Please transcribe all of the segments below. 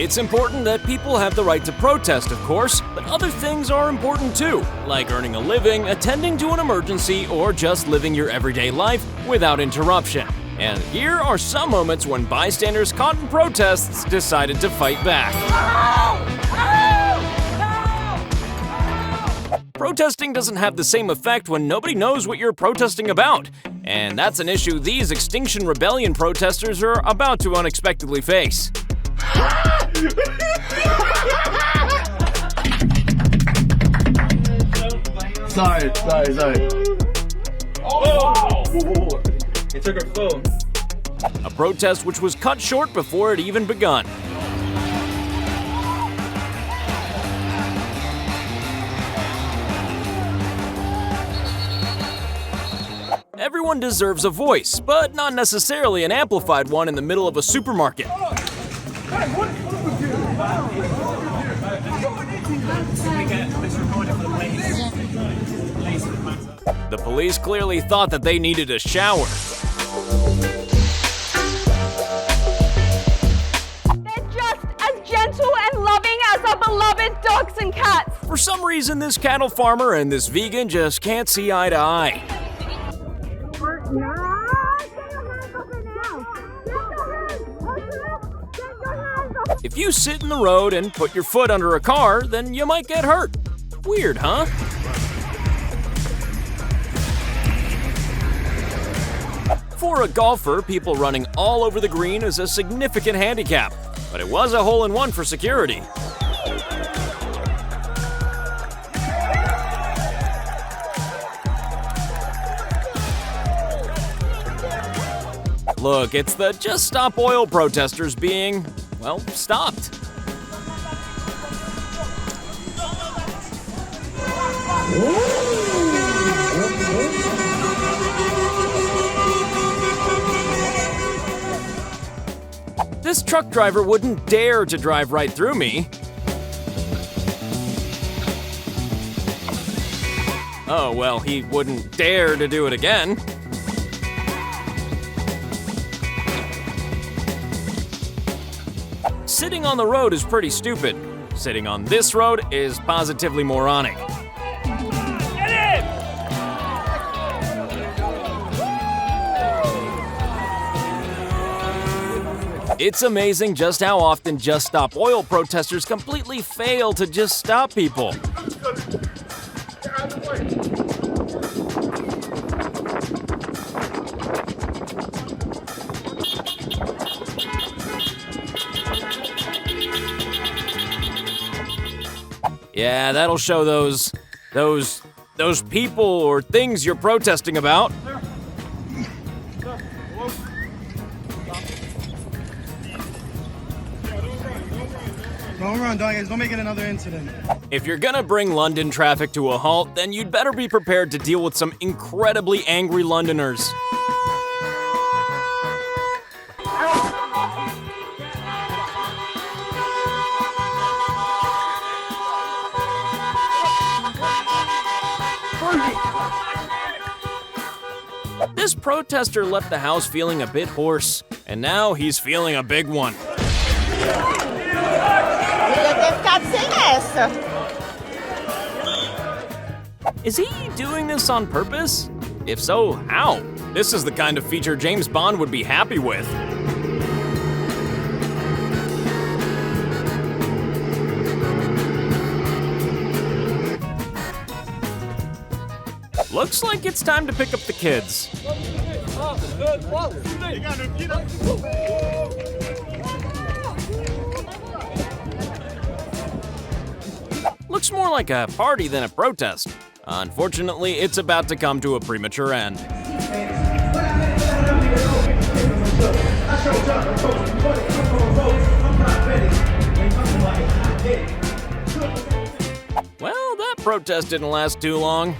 It's important that people have the right to protest, of course, but other things are important too, like earning a living, attending to an emergency, or just living your everyday life without interruption. And here are some moments when bystanders caught in protests decided to fight back. Protesting doesn't have the same effect when nobody knows what you're protesting about. And that's an issue these Extinction Rebellion protesters are about to unexpectedly face. Sorry. Oh! It took her phone. A protest which was cut short before it even begun. Everyone deserves a voice, but not necessarily an amplified one in the middle of a supermarket. The police clearly thought that they needed a shower. They're just as gentle and loving as our beloved dogs and cats. For some reason, this cattle farmer and this vegan just can't see eye to eye. If you sit in the road and put your foot under a car, then you might get hurt. Weird, huh? For a golfer, people running all over the green is a significant handicap, but it was a hole-in-one for security. Look, it's the Just Stop Oil protesters being, well, stopped. This truck driver wouldn't dare to drive right through me. Oh, well, he wouldn't dare to do it again. Sitting on the road is pretty stupid. Sitting on this road is positively moronic. It's amazing just how often Just Stop Oil protesters completely fail to just stop people. Yeah, that'll show those people or things you're protesting about. Don't run, guys. Don't make it another incident. If you're gonna bring London traffic to a halt, then you'd better be prepared to deal with some incredibly angry Londoners. This protester left the house feeling a bit hoarse, and now he's feeling a big one. Is he doing this on purpose? If so, how? This is the kind of feature James Bond would be happy with. Looks like it's time to pick up the kids. Looks more like a party than a protest. Unfortunately, it's about to come to a premature end. Well, that protest didn't last too long.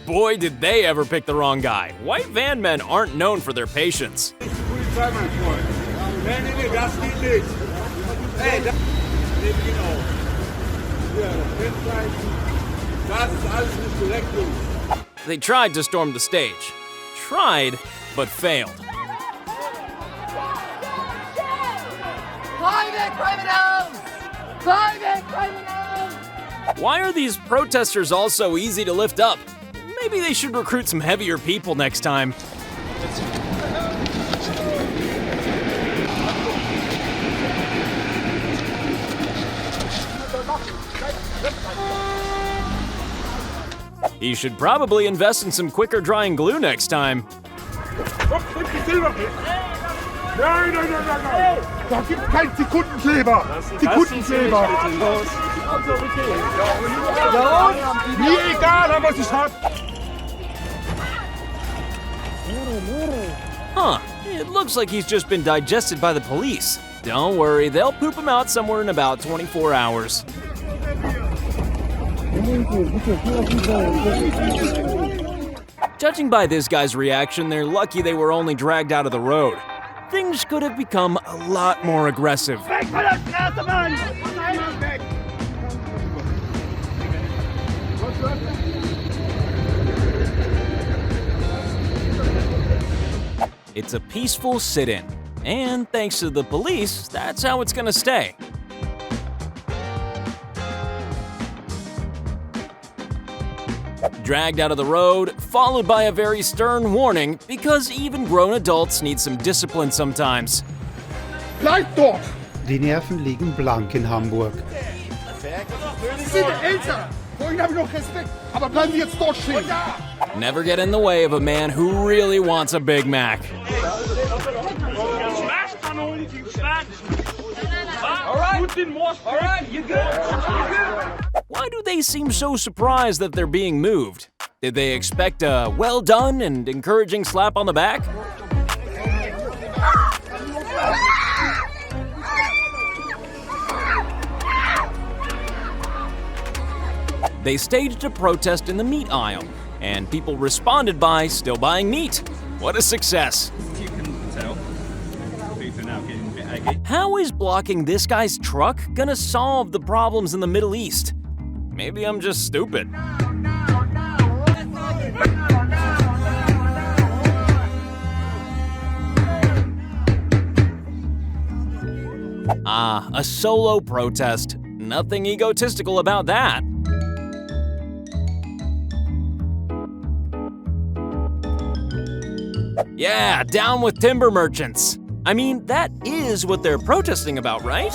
Boy, did they ever pick the wrong guy. White van men aren't known for their patience. They tried to storm the stage. Tried, but failed. Private criminals! Private criminals! Why are these protesters all so easy to lift up? Maybe they should recruit some heavier people next time. He should probably invest in some quicker drying glue next time. Nein, nein, nein, nein, nein! Da gibt kein Sekundenkleber! Sekundenkleber! Mir egal, was ich hab! Huh, it looks like he's just been digested by the police. Don't worry, they'll poop him out somewhere in about 24 hours. Judging by this guy's reaction, they're lucky they were only dragged out of the road. Things could have become a lot more aggressive. It's a peaceful sit-in, and thanks to the police, that's how it's gonna stay. Dragged out of the road, followed by a very stern warning, because even grown adults need some discipline sometimes. Bleib dort! Die Nerven liegen blank in Hamburg. Sie sind älter! Vorhin habe ich noch Respekt, aber bleiben Sie jetzt dort stehen! Never get in the way of a man who really wants a Big Mac. Why do they seem so surprised that they're being moved? Did they expect a well done and encouraging slap on the back? They staged a protest in the meat aisle, and people responded by still buying meat. What a success! How is blocking this guy's truck gonna solve the problems in the Middle East? Maybe I'm just stupid. Ah, a solo protest. Nothing egotistical about that. Yeah, down with timber merchants. I mean, that is what they're protesting about, right?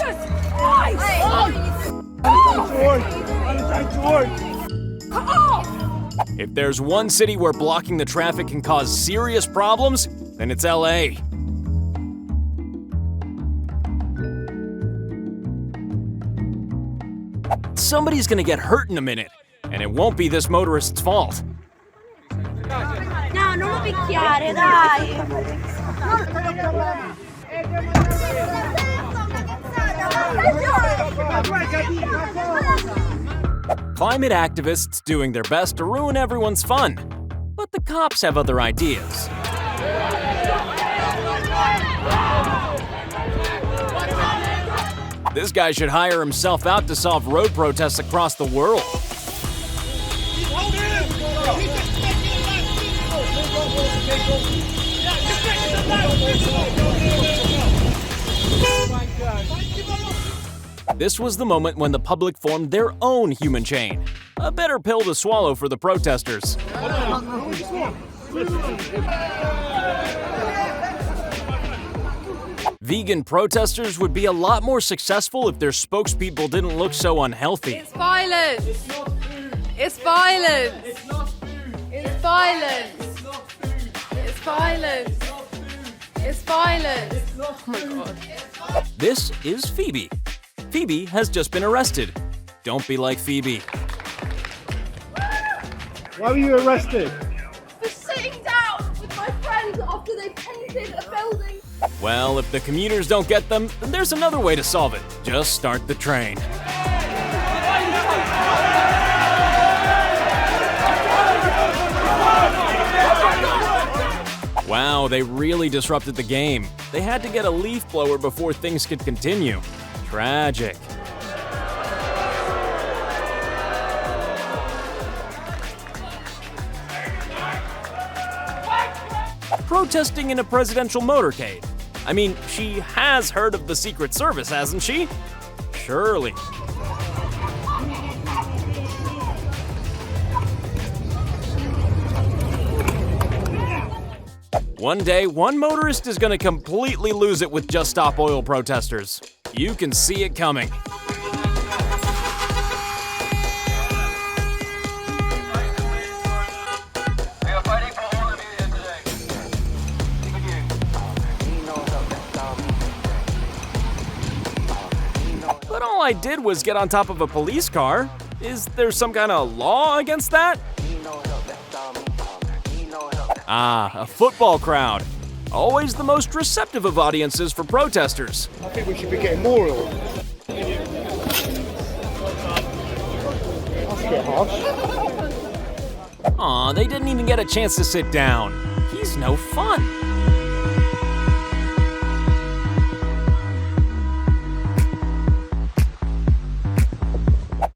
If there's one city where blocking the traffic can cause serious problems, then it's LA. Somebody's gonna get hurt in a minute, and it won't be this motorist's fault. No, non lo picchiare, dai. Climate activists doing their best to ruin everyone's fun. But the cops have other ideas. This guy should hire himself out to solve road protests across the world. This was the moment when the public formed their own human chain. A better pill to swallow for the protesters. Vegan protesters would be a lot more successful if their spokespeople didn't look so unhealthy. It's violence. It's not food. It's violence. It's not food. It's violence. It's not food. It's violence. It's not food. It's violence. It's not food. Oh my God. This is Phoebe. Phoebe has just been arrested. Don't be like Phoebe. Why were you arrested? For sitting down with my friends after they painted a building. Well, if the commuters don't get them, then there's another way to solve it. Just start the train. Wow, they really disrupted the game. They had to get a leaf blower before things could continue. Tragic. protesting in a presidential motorcade. I mean, she has heard of the Secret Service, hasn't she? Surely. One day, one motorist is gonna completely lose it with Just Stop Oil protesters. You can see it coming. But all I did was get on top of a police car. Is there some kind of law against that? Ah, a football crowd. Always the most receptive of audiences for protesters. I think we should be getting more of them. That's a bit harsh. Aw, they didn't even get a chance to sit down. He's no fun.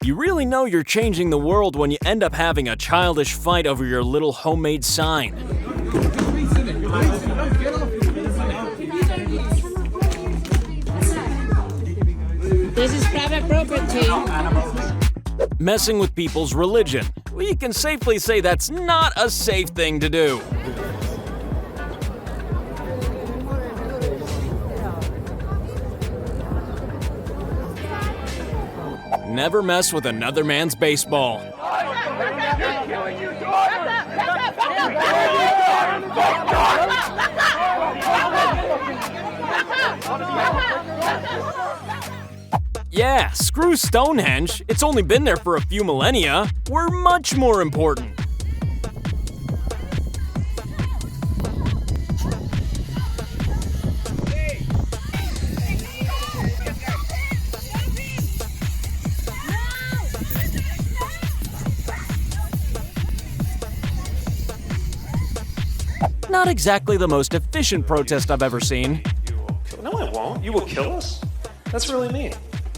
You really know you're changing the world when you end up having a childish fight over your little homemade sign. This is private property. Messing with people's religion. We can safely say that's not a safe thing to do. Never mess with another man's baseball. Yeah, screw Stonehenge. It's only been there for a few millennia. We're much more important. Not exactly the most efficient protest I've ever seen. No, I won't. You will kill us? That's really mean.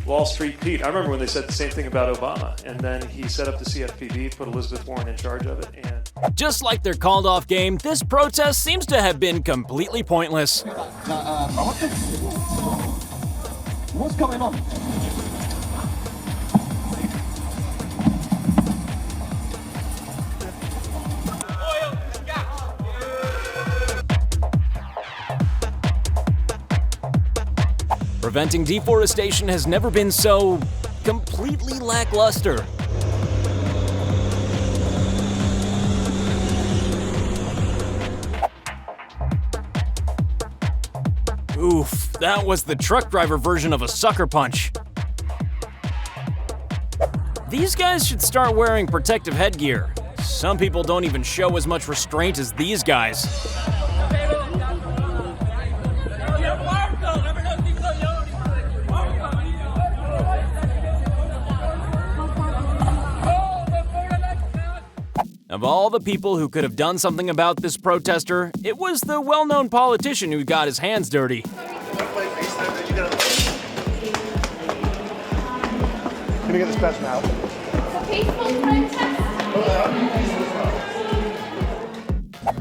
Wall Street Pete. I remember when they said the same thing about Obama, and then he set up the CFPB, put Elizabeth Warren in charge of it, and... Just like their called-off game, this protest seems to have been completely pointless. What's going on? Preventing deforestation has never been so completely lackluster. Oof, that was the truck driver version of a sucker punch. These guys should start wearing protective headgear. Some people don't even show as much restraint as these guys. Of all the people who could have done something about this protester, it was the well-known politician who got his hands dirty. Can we get this person out?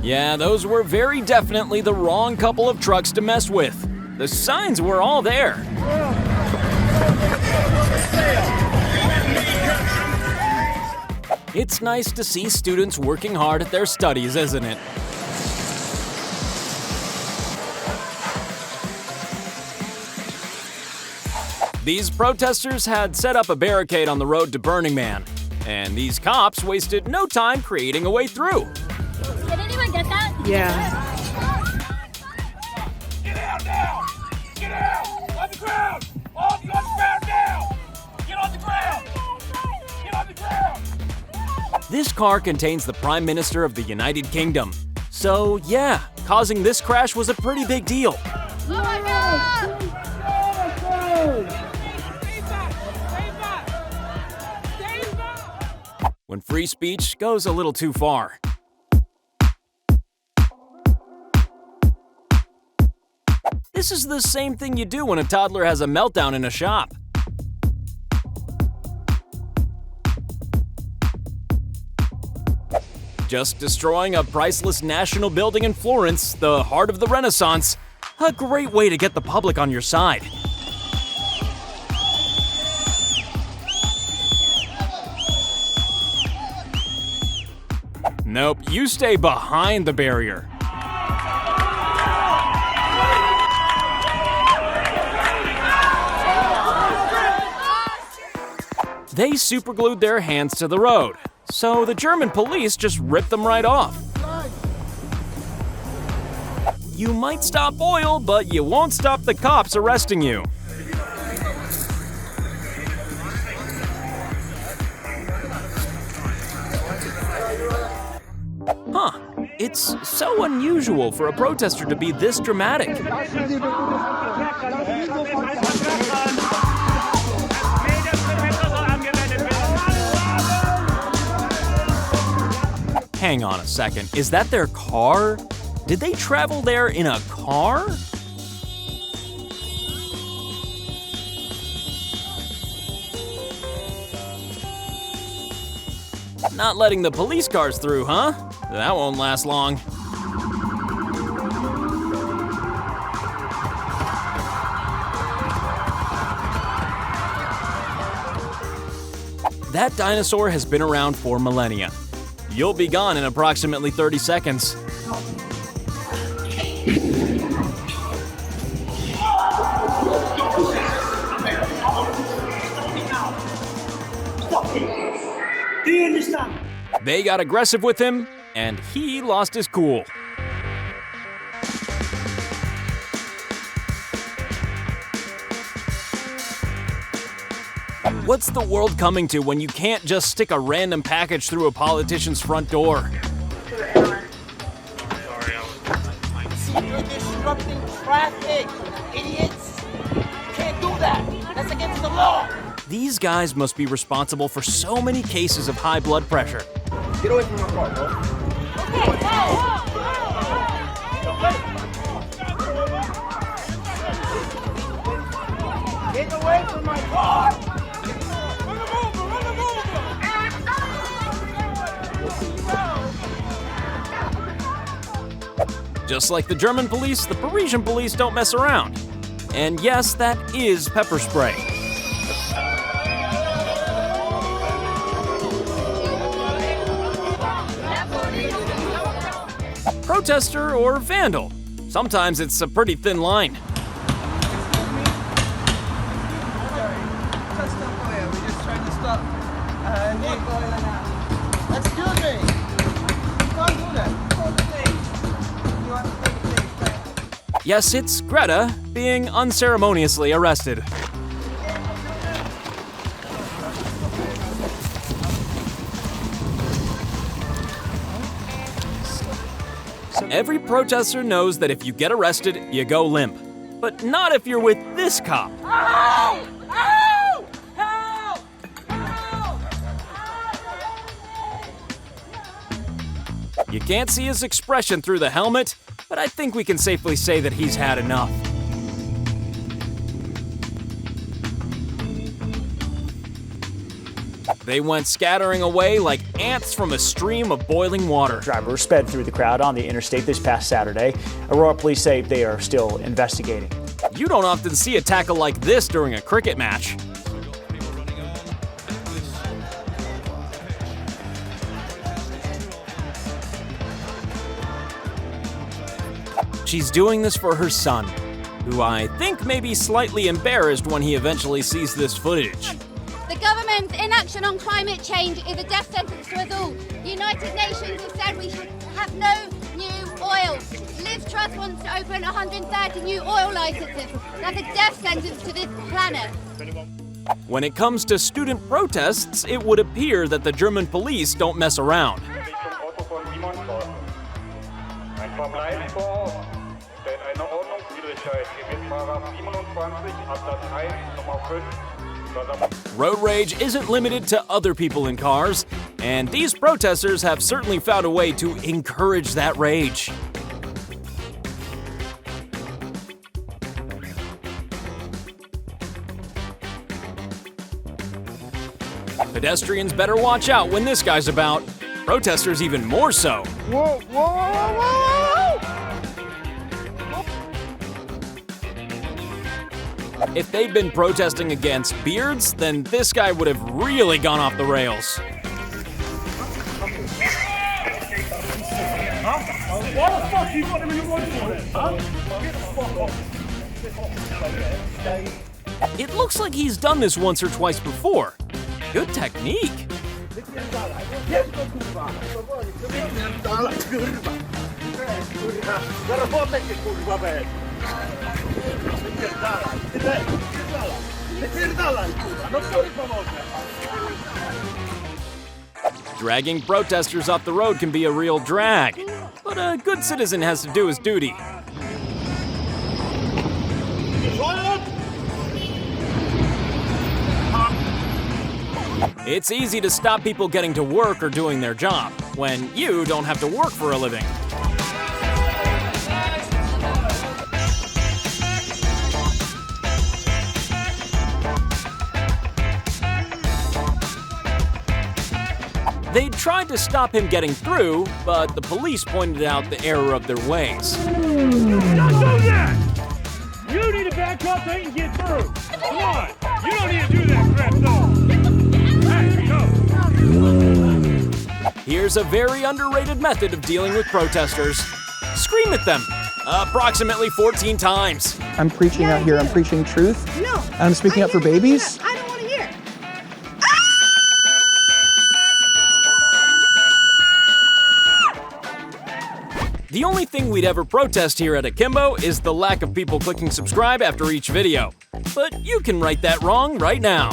Yeah, those were very definitely the wrong couple of trucks to mess with. The signs were all there. It's nice to see students working hard at their studies, isn't it? These protesters had set up a barricade on the road to Burning Man, and these cops wasted no time creating a way through. Did anyone get that? Yeah. Get out now! Get out! On the ground! All of you on the ground now! Get on the ground! Get on the ground! This car contains the Prime Minister of the United Kingdom. So yeah, causing this crash was a pretty big deal. Oh my God! When free speech goes a little too far. This is the same thing you do when a toddler has a meltdown in a shop. Just destroying a priceless national building in Florence, the heart of the Renaissance. A great way to get the public on your side. Nope, you stay behind the barrier. They superglued their hands to the road, so the German police just ripped them right off. You might stop oil, but you won't stop the cops arresting you. Huh, it's so unusual for a protester to be this dramatic. Hang on a second, is that their car? Did they travel there in a car? Not letting the police cars through, huh? That won't last long. That dinosaur has been around for millennia. You'll be gone in approximately 30 seconds. Do you understand? They got aggressive with him, and he lost his cool. What's the world coming to when you can't just stick a random package through a politician's front door? You're disrupting traffic, idiots! You can't do that! That's against the law! These guys must be responsible for so many cases of high blood pressure. Get away from my car, bro. Get away from my car! Just like the German police, the Parisian police don't mess around. And yes, that is pepper spray. Protester or vandal? Sometimes it's a pretty thin line. Excuse me! You can't do that. Yes, it's Greta being unceremoniously arrested. Every protester knows that if you get arrested, you go limp. But not if you're with this cop. Ow! Ow! Help! Help! You can't see his expression through the helmet, but I think we can safely say that he's had enough. They went scattering away like ants from a stream of boiling water. Driver sped through the crowd on the interstate this past Saturday. Aurora police say they are still investigating. You don't often see a tackle like this during a cricket match. She's doing this for her son, who I think may be slightly embarrassed when he eventually sees this footage. The government's inaction on climate change is a death sentence to us all. The United Nations have said we should have no new oil. Liz Truss wants to open 130 new oil licenses. That's a death sentence to this planet. When it comes to student protests, it would appear that the German police don't mess around. Road rage isn't limited to other people in cars, and these protesters have certainly found a way to encourage that rage. Pedestrians better watch out when this guy's about. Protesters even more so. Whoa, whoa, whoa, whoa, whoa! If they'd been protesting against beards, then this guy would have really gone off the rails. Why the fuck you got him in your body for it? Huh? Get the fuck off. It looks like he's done this once or twice before. Good technique. Dragging protesters off the road can be a real drag, but a good citizen has to do his duty. It's easy to stop people getting to work or doing their job when you don't have to work for a living. They tried to stop him getting through, but the police pointed out the error of their ways. Don't do that! You need to back up so you can get through. Come on! You don't need to do that crap, though. Hey, go! Here's a very underrated method of dealing with protesters. Scream at them, approximately 14 times. I'm preaching out here, I'm preaching truth. No. I'm speaking up for babies. I don't want to hear. The only thing we'd ever protest here at Akimbo is the lack of people clicking subscribe after each video. But you can right that wrong right now.